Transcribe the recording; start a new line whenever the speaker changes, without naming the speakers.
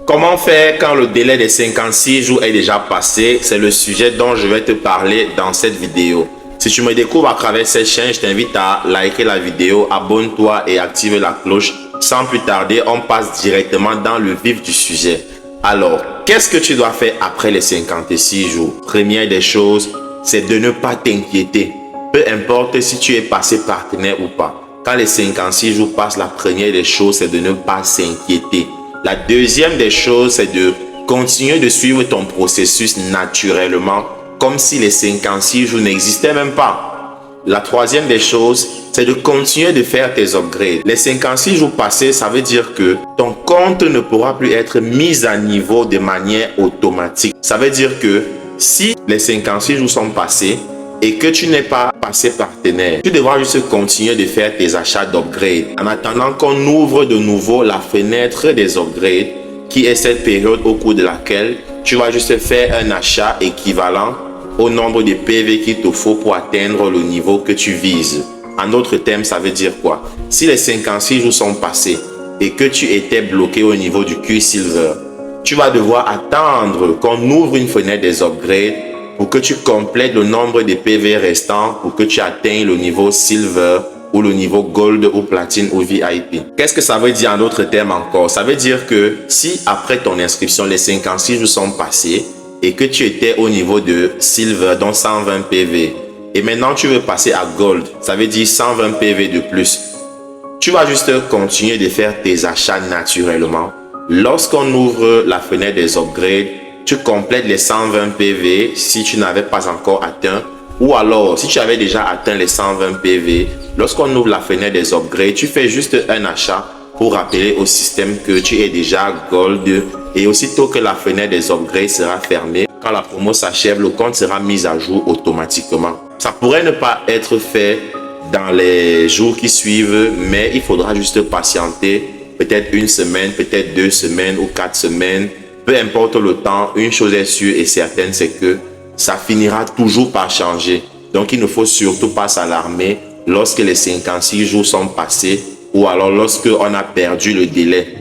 Comment faire quand le délai des 56 jours est déjà passé? C'est le sujet dont je vais te parler dans cette vidéo. Si tu me découvres à travers cette chaîne, je t'invite à liker la vidéo, abonne-toi et active la cloche. Sans plus tarder, on passe directement dans le vif du sujet. Alors, qu'est-ce que tu dois faire après les 56 jours? Première des choses, c'est de ne pas t'inquiéter. Peu importe si tu es passé partenaire ou pas. Quand les 56 jours passent, la première des choses, c'est de ne pas s'inquiéter. La deuxième des choses, c'est de continuer de suivre ton processus naturellement, comme si les 56 jours n'existaient même pas. La troisième des choses, c'est de continuer de faire tes upgrades. Les 56 jours passés, ça veut dire que ton compte ne pourra plus être mis à niveau de manière automatique. Ça veut dire que si les 56 jours sont passés et que tu n'es pas passé partenaire, tu devras juste continuer de faire tes achats d'upgrade en attendant qu'on ouvre de nouveau la fenêtre des upgrades, qui est cette période au cours de laquelle tu vas juste faire un achat équivalent au nombre de PV qu'il te faut pour atteindre le niveau que tu vises. En d'autres termes, ça veut dire quoi? Si les 56 jours sont passés et que tu étais bloqué au niveau du Q-Silver, tu vas devoir attendre qu'on ouvre une fenêtre des upgrades pour que tu complètes le nombre de PV restants pour que tu atteignes le niveau Silver ou le niveau Gold ou Platine ou VIP. Qu'est-ce que ça veut dire en d'autres termes encore? Ça veut dire que si après ton inscription, les 56 jours sont passés et que tu étais au niveau de Silver, donc 120 PV, et maintenant tu veux passer à Gold, ça veut dire 120 PV de plus, tu vas juste continuer de faire tes achats naturellement. Lorsqu'on ouvre la fenêtre des upgrades, tu complètes les 120 PV si tu n'avais pas encore atteint, ou alors si tu avais déjà atteint les 120 PV, lorsqu'on ouvre la fenêtre des upgrades, tu fais juste un achat pour rappeler au système que tu es déjà Gold, et aussitôt que la fenêtre des upgrades sera fermée, quand la promo s'achève, le compte sera mis à jour automatiquement. Ça pourrait ne pas être fait dans les jours qui suivent, mais il faudra juste patienter peut-être une semaine, peut-être 2 semaines ou 4 semaines. Peu importe le temps, une chose est sûre et certaine, c'est que ça finira toujours par changer. Donc, il ne faut surtout pas s'alarmer lorsque les 56 jours sont passés ou alors lorsque on a perdu le délai.